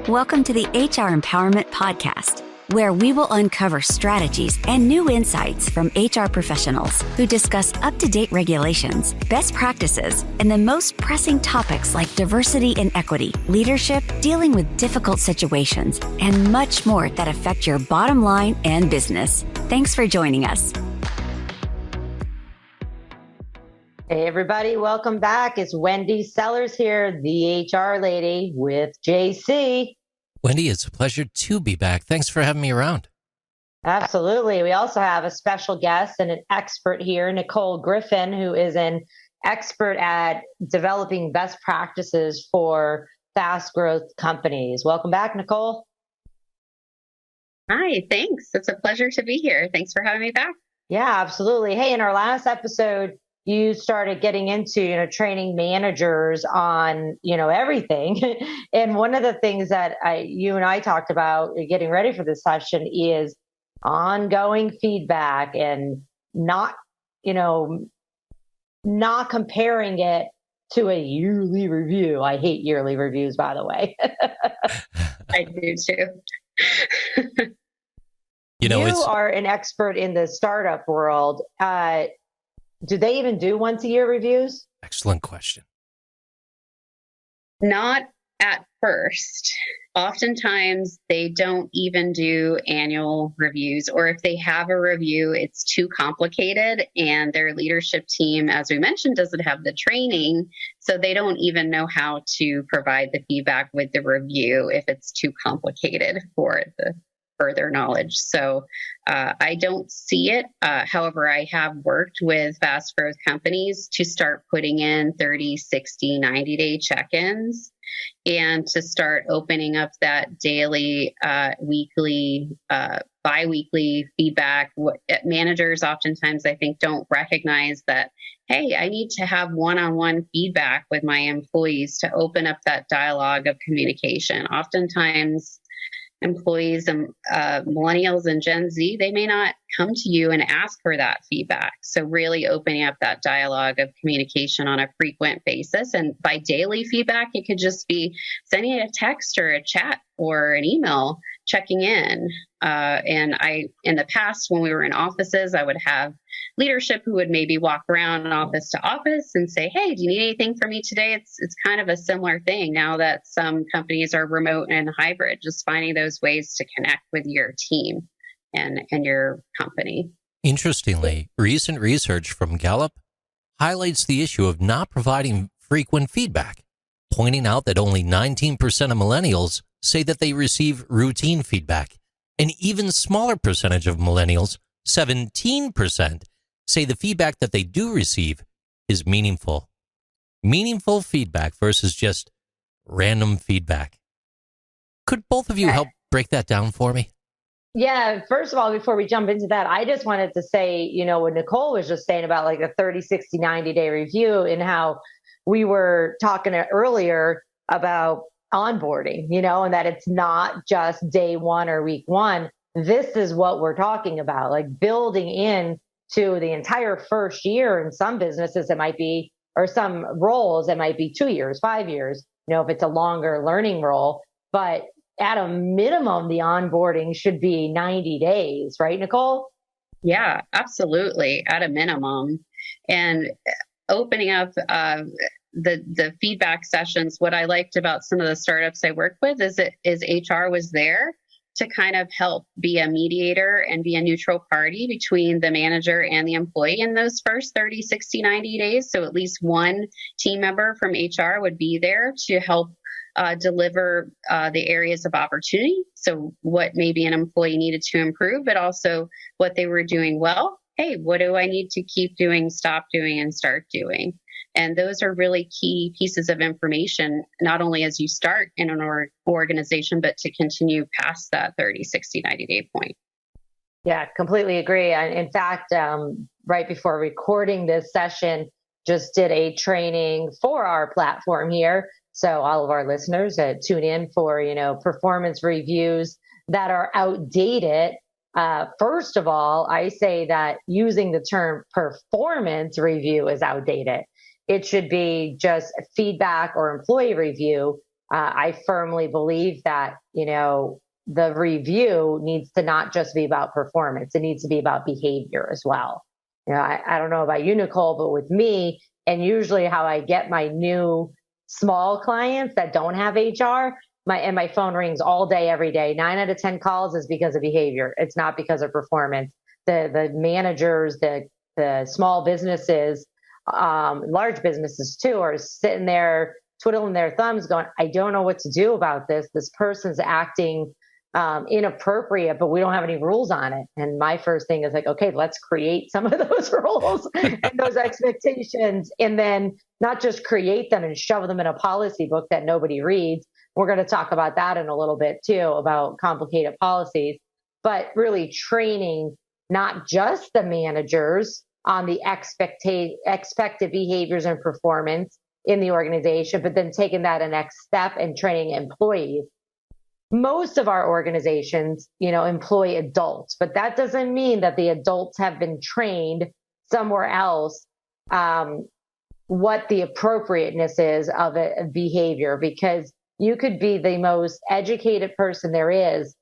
Welcome to the HR Empowerment Podcast, where we will uncover strategies and new insights from HR professionals who discuss up-to-date regulations, best practices, and the most pressing topics like diversity and equity, leadership, dealing with difficult situations, and much more that affect your bottom line and business. Thanks for joining us. Hey everybody, welcome back. It's Wendy Sellers here, the HR lady with JC. Wendy, it's a pleasure to be back. Thanks for having me around. Absolutely. We also have a special guest and an expert here, Nicole Griffin, who is an expert at developing best practices for fast growth companies. Welcome back, Nicole. Hi, thanks. It's a pleasure to be here. Thanks for having me back. Yeah, absolutely. Hey, in our last episode, you started getting into, training managers on, everything. And one of the things that you and I talked about getting ready for this session is ongoing feedback and not comparing it to a yearly review. I hate yearly reviews, by the way. I do too. You are an expert in the startup world. Do they even do once a year reviews? Excellent question. Not at first. Oftentimes, they don't even do annual reviews, or if they have a review, it's too complicated, and their leadership team, as we mentioned, doesn't have the training, so they don't even know how to provide the feedback with the review if it's too complicated for the further knowledge. So I don't see it. However, I have worked with fast growth companies to start putting in 30, 60, 90-day check-ins and to start opening up that daily, weekly, bi-weekly feedback. Managers oftentimes, I think, don't recognize that, hey, I need to have one-on-one feedback with my employees to open up that dialogue of communication. Oftentimes, employees and millennials and Gen Z, they may not come to you and ask for that feedback. So really opening up that dialogue of communication on a frequent basis. And by daily feedback, it could just be sending a text or a chat or an email checking in. And in the past, when we were in offices, I would have leadership who would maybe walk around office to office and say, hey, do you need anything from me today? It's kind of a similar thing now that some companies are remote and hybrid, just finding those ways to connect with your team and your company. Interestingly, recent research from Gallup highlights the issue of not providing frequent feedback, pointing out that only 19% of millennials say that they receive routine feedback. An even smaller percentage of millennials, 17%, say the feedback that they do receive is meaningful. Meaningful feedback versus just random feedback. Could both of you help break that down for me? Yeah, first of all, before we jump into that, I just wanted to say, what Nicole was just saying about like a 30, 60, 90-day review and how we were talking earlier about onboarding, and that it's not just day one or week one. This is what we're talking about, like building in to the entire first year. In some businesses, it might be, or some roles, it might be 2 years, 5 years, if it's a longer learning role. But at a minimum, the onboarding should be 90 days, right, Nicole? Yeah, absolutely. At a minimum. And opening up the feedback sessions, what I liked about some of the startups I work with is HR was there to kind of help be a mediator and be a neutral party between the manager and the employee in those first 30, 60, 90 days. So at least one team member from HR would be there to help deliver the areas of opportunity. So what maybe an employee needed to improve, but also what they were doing well. Hey, what do I need to keep doing, stop doing, and start doing? And those are really key pieces of information, not only as you start in an organization, but to continue past that 30, 60, 90-day point. Yeah, completely agree. In fact, right before recording this session, just did a training for our platform here. So all of our listeners tune in for, performance reviews that are outdated. First of all, I say that using the term performance review is outdated. It should be just feedback or employee review. I firmly believe that, the review needs to not just be about performance. It needs to be about behavior as well. I don't know about you, Nicole, but with me, and usually how I get my new small clients that don't have HR, my phone rings all day, every day. 9 out of 10 calls is because of behavior. It's not because of performance. The managers, the small businesses, large businesses too, are sitting there twiddling their thumbs going, I don't know what to do about this. This person's acting inappropriate, but we don't have any rules on it. And my first thing is like, okay, let's create some of those rules and those expectations, and then not just create them and shove them in a policy book that nobody reads. We're going to talk about that in a little bit too, about complicated policies, but really training not just the managers on the expected behaviors and performance in the organization, but then taking that a next step and training employees. Most of our organizations, employ adults, but that doesn't mean that the adults have been trained somewhere else what the appropriateness is of a behavior, because you could be the most educated person there is,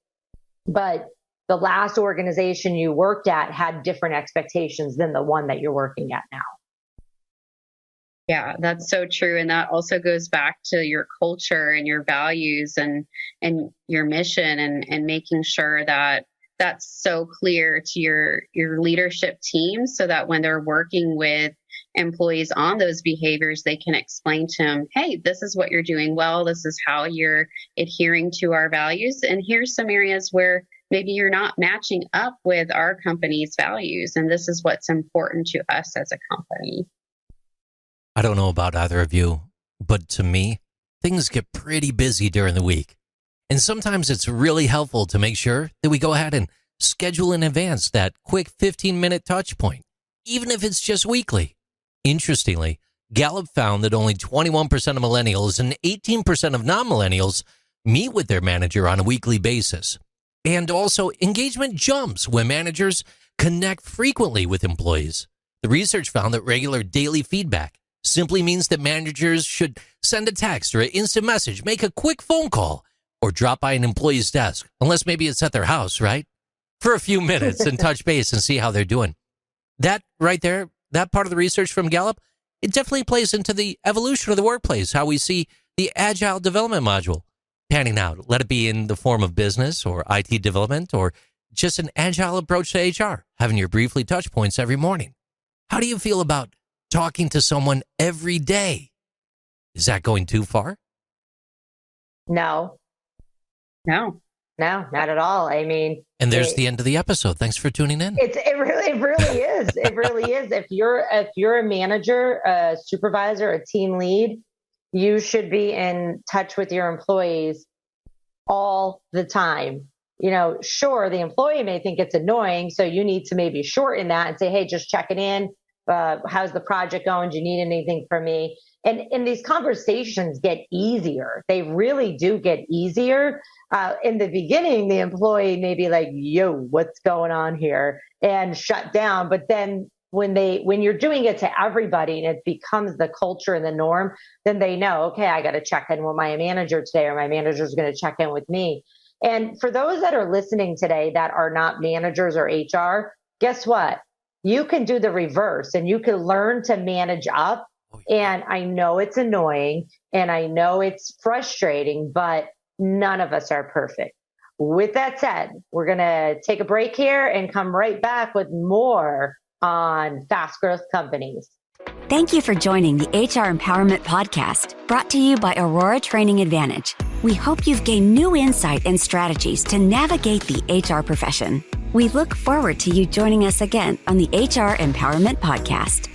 but the last organization you worked at had different expectations than the one that you're working at now. Yeah, that's so true. And that also goes back to your culture and your values and your mission, and making sure that that's so clear to your leadership team, so that when they're working with employees on those behaviors, they can explain to them, hey, this is what you're doing well. This is how you're adhering to our values. And here's some areas where maybe you're not matching up with our company's values. And this is what's important to us as a company. I don't know about either of you, but to me, things get pretty busy during the week. And sometimes it's really helpful to make sure that we go ahead and schedule in advance that quick 15-minute touch point, even if it's just weekly. Interestingly, Gallup found that only 21% of millennials and 18% of non-millennials meet with their manager on a weekly basis. And also, engagement jumps when managers connect frequently with employees. The research found that regular daily feedback simply means that managers should send a text or an instant message, make a quick phone call, or drop by an employee's desk, unless maybe it's at their house, right? For a few minutes and touch base and see how they're doing. That right there, that part of the research from Gallup, it definitely plays into the evolution of the workplace, how we see the Agile Development Module panning out. Let it be in the form of business or IT development, or just an agile approach to HR, having your briefly touch points every morning. How do you feel about talking to someone every day? Is that going too far? No, not at all. I mean, and there's the end of the episode. Thanks for tuning in. It really is. It really is. If you're a manager, a supervisor, a team lead, you should be in touch with your employees all the time. Sure, the employee may think it's annoying, so you need to maybe shorten that and say, hey, just checking in. How's the project going? Do you need anything from me? And these conversations get easier. They really do get easier. In the beginning, the employee may be like, yo, what's going on here? And shut down. But then when you're doing it to everybody and it becomes the culture and the norm, then they know, okay, I got to check in with my manager today, or my manager is going to check in with me. And for those that are listening today that are not managers or HR, guess what? You can do the reverse, and you can learn to manage up. And I know it's annoying and I know it's frustrating, but none of us are perfect. With that said, we're going to take a break here and come right back with more on fast growth companies. Thank you for joining the HR Empowerment Podcast, brought to you by Aurora Training Advantage. We hope you've gained new insight and strategies to navigate the HR profession. We look forward to you joining us again on the HR Empowerment Podcast.